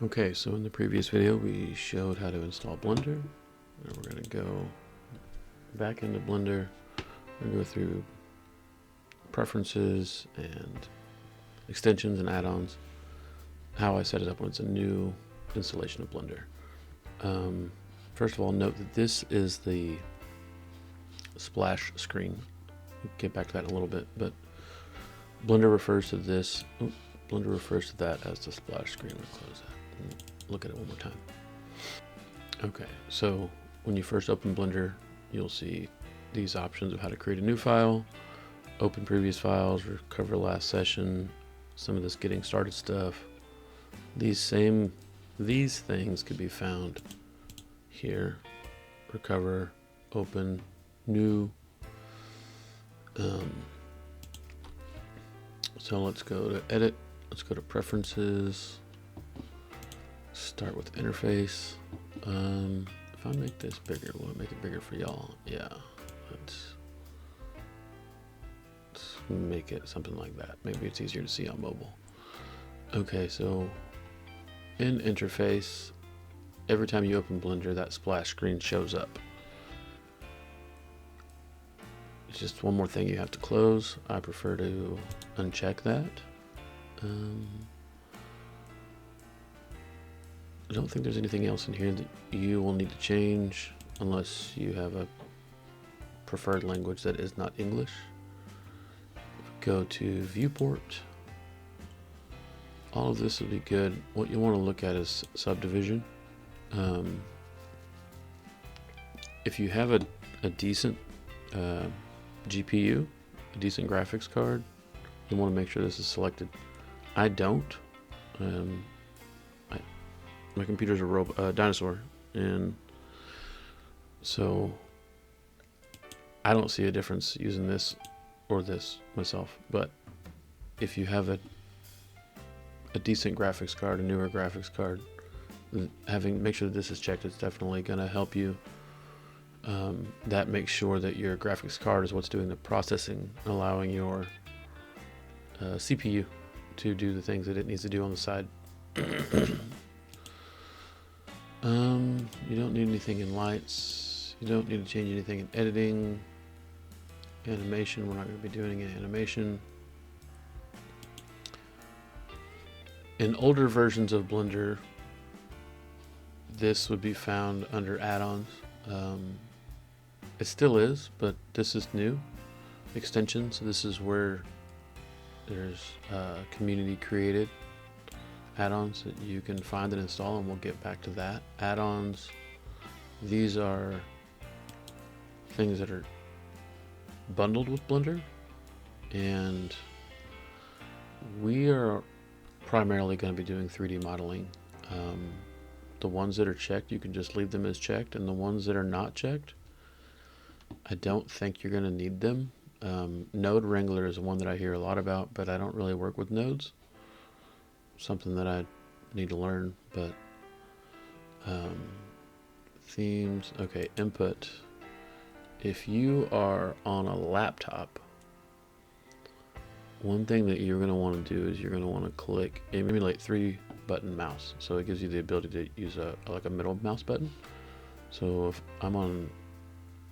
Okay, so in the previous video we showed how to install Blender, and we're going to go back into Blender and go through preferences and extensions and add-ons, how I set it up when it's a new installation of Blender. First of all, note that this is the splash screen. We'll get back to that in a little bit, but Blender refers to this. Blender refers to that as the splash screen. Let me close that and look at it one more time. Okay, so when you first open Blender, you'll see these options of how to create a new file, open previous files, recover last session, some of this getting started stuff. These things could be found here: recover, open, new. So let's go to edit. Let's go to preferences. Start with interface. If I make this bigger, will it make it bigger for y'all? Yeah. Let's make it something like that. Maybe it's easier to see on mobile. Okay, so in interface, every time you open Blender, that splash screen shows up. It's just one more thing you have to close. I prefer to uncheck that. I don't think there's anything else in here that you will need to change unless you have a preferred language that is not English. Go to viewport. All of this will be good. What you want to look at is subdivision. If you have a decent GPU, a decent graphics card, you want to make sure this is selected. I don't. My computer's a dinosaur, and so I don't see a difference using this or this myself. But if you have a decent graphics card, a newer graphics card, make sure that this is checked. It's definitely going to help you. That makes sure that your graphics card is what's doing the processing, allowing your CPU to do the things that it needs to do on the side. You don't need anything in lights. You don't need to change anything in editing. Animation, we're not going to be doing an animation. In older versions of Blender, this would be found under add-ons. It still is, but this is new. Extensions, this is where there's community created add-ons that you can find and install, and we'll get back to that. Add-ons, these are things that are bundled with Blender, and we are primarily going to be doing 3D modeling. The ones that are checked, you can just leave them as checked, and the ones that are not checked, I don't think you're going to need them. Node Wrangler is one that I hear a lot about, but I don't really work with nodes. Something that I need to learn, but themes, okay, input. If you are on a laptop, one thing that you're going to want to do is you're going to want to click emulate 3-button mouse. So it gives you the ability to use like a middle mouse button. So if I'm on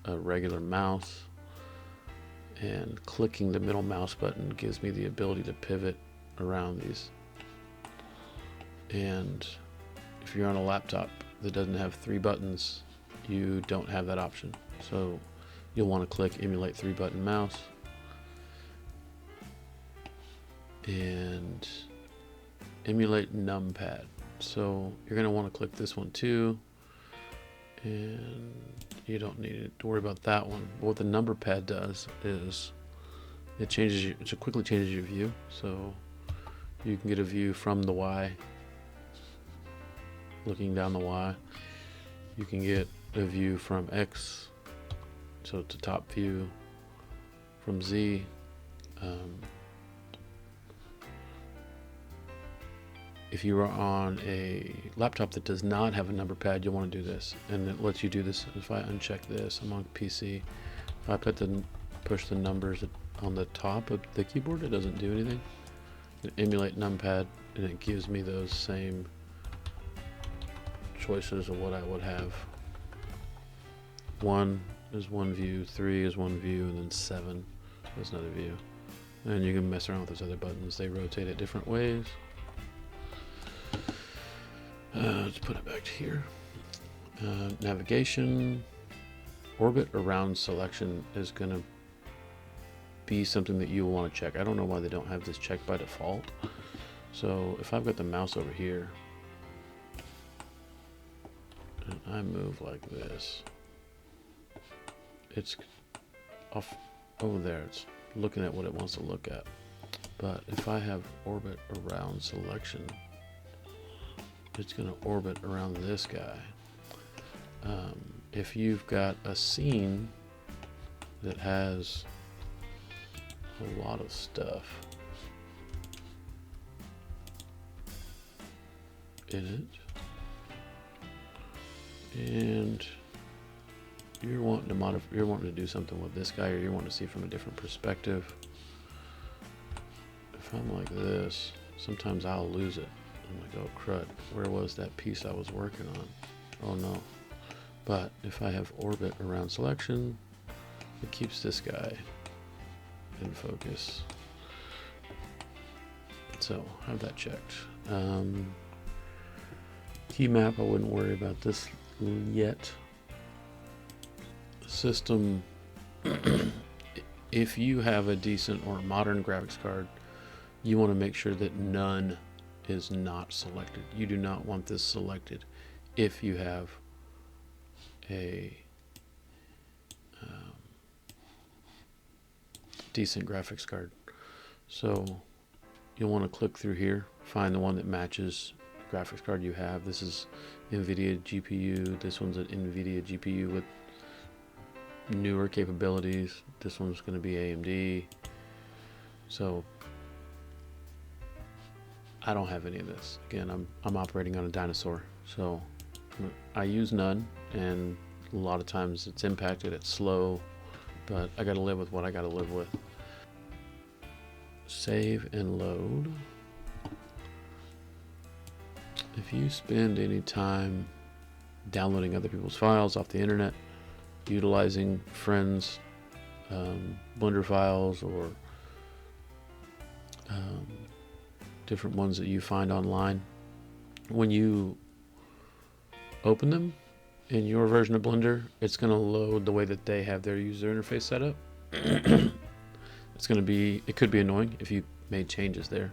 a regular mouse and clicking the middle mouse button gives me the ability to pivot around these. And if you're on a laptop that doesn't have 3 buttons, you don't have that option. So you'll want to click emulate 3-button mouse and emulate numpad. So you're going to want to click this one too, and you don't need to worry about that one. But what the number pad does is it quickly changes your view. So you can get a view from the Y, looking down the Y. You can get a view from X, so it's a top view, from Z. If you are on a laptop that does not have a number pad, you'll want to do this, and it lets you do this. If I uncheck this, I'm on PC. If I push the numbers on the top of the keyboard, it doesn't do anything. Emulate numpad, and it gives me those same choices of what I would have. 1 is one view, 3 is one view, and then 7 is another view. And you can mess around with those other buttons. They rotate it different ways. Let's put it back to here. Navigation, orbit around selection is going to be something that you will want to check. I don't know why they don't have this checked by default. So if I've got the mouse over here and I move like this, it's off over there. It's looking at what it wants to look at. But if I have orbit around selection, it's going to orbit around this guy. If you've got a scene that has a lot of stuff in it, and you're wanting to do something with this guy, or you want to see from a different perspective. If I'm like this, sometimes I'll lose it. I'm like, oh crud, where was that piece I was working on? Oh no. But if I have orbit around selection, it keeps this guy in focus. So have that checked. Key map, I wouldn't worry about this yet. System, if you have a decent or modern graphics card, you want to make sure that none is not selected. You do not want this selected if you have a decent graphics card. So you'll want to click through here, find the one that matches the graphics card you have. This is NVIDIA GPU. This one's an NVIDIA GPU with newer capabilities. This one's going to be AMD. So I don't have any of this. Again, I'm operating on a dinosaur, so I use none, and a lot of times it's impacted, it's slow, but I gotta live with what I gotta live with. Save and load. If you spend any time downloading other people's files off the internet, utilizing friends' Blender files, or different ones that you find online, when you open them in your version of Blender, it's going to load the way that they have their user interface set up. It's going to be, it could be annoying if you made changes there,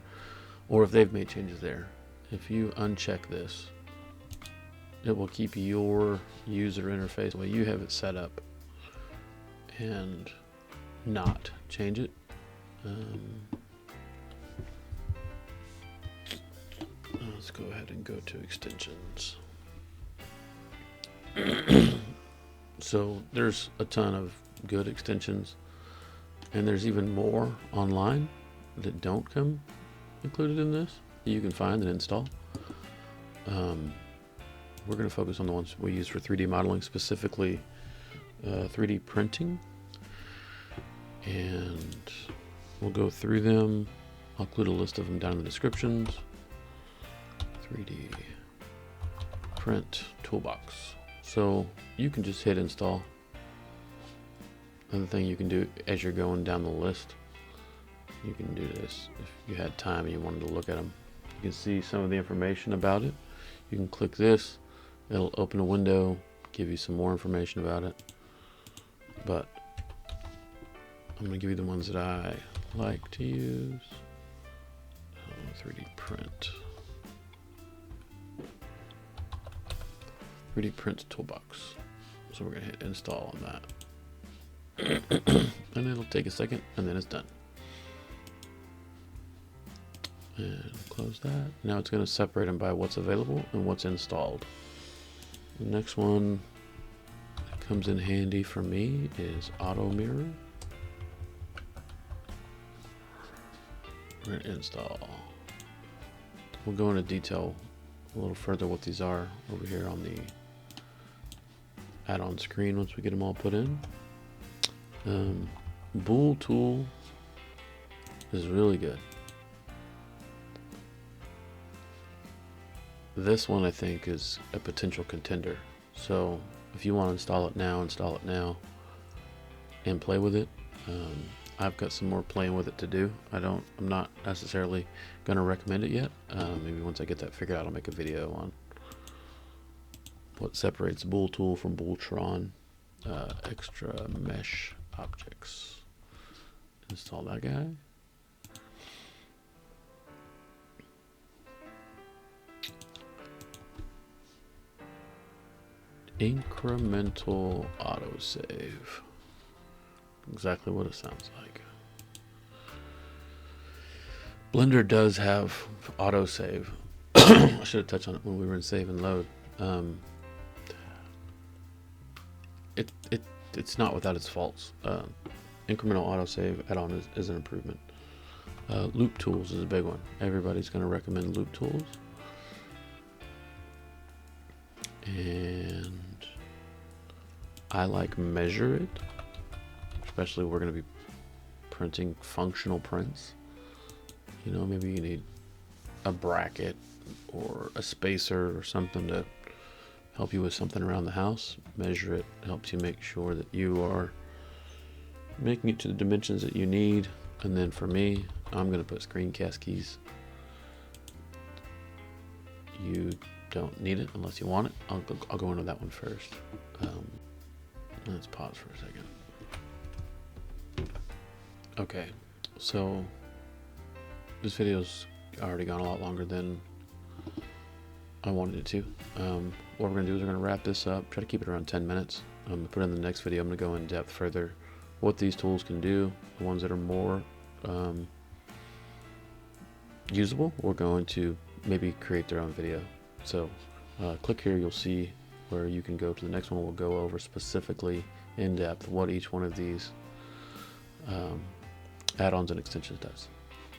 or if they've made changes there. If you uncheck this, it will keep your user interface the way you have it set up and not change it. Let's go ahead and go to extensions. So there's a ton of good extensions, and there's even more online that don't come included in this that you can find and install. We're going to focus on the ones we use for 3D modeling, specifically 3D printing, and we'll go through them. I'll include a list of them down in the descriptions. 3D print toolbox. So you can just hit install. Another thing you can do as you're going down the list, you can do this if you had time and you wanted to look at them. You can see some of the information about it. You can click this, it'll open a window, give you some more information about it. But I'm going to give you the ones that I like to use. 3D print. 3D print toolbox. So we're going to hit install on that. And it'll take a second, and then it's done. And close that. Now it's going to separate them by what's available and what's installed. The next one that comes in handy for me is auto mirror. We're going to install. We'll go into detail a little further what these are over here on the add-on screen once we get them all put in. Bool tool is really good. This one I think is a potential contender. So if you want to install it now and play with it. I've got some more playing with it to do. I'm not necessarily going to recommend it yet. Maybe once I get that figured out, I'll make a video on what separates Bull Tool from Bulltron. Extra mesh objects. Install that guy. Incremental autosave. Exactly what it sounds like. Blender does have autosave. I should have touched on it when we were in save and load. It's not without its faults. Incremental autosave add-on is an improvement. Loop tools is a big one. Everybody's going to recommend loop tools. And I like measure it, especially we're going to be printing functional prints. You know, maybe you need a bracket or a spacer or something to help you with something around the house. Measure it helps you make sure that you are making it to the dimensions that you need. And then for me, I'm going to put screencast keys. You don't need it unless you want it. I'll go into that one first. Let's pause for a second. Okay, so this video's already gone a lot longer than I wanted it to. What we're going to do is we're going to wrap this up, try to keep it around 10 minutes. Put it in the next video. I'm going to go in depth further what these tools can do. The ones that are more usable, we're going to maybe create their own video. So click here, you'll see where you can go to the next one. We'll go over specifically in depth what each one of these add-ons and extensions does.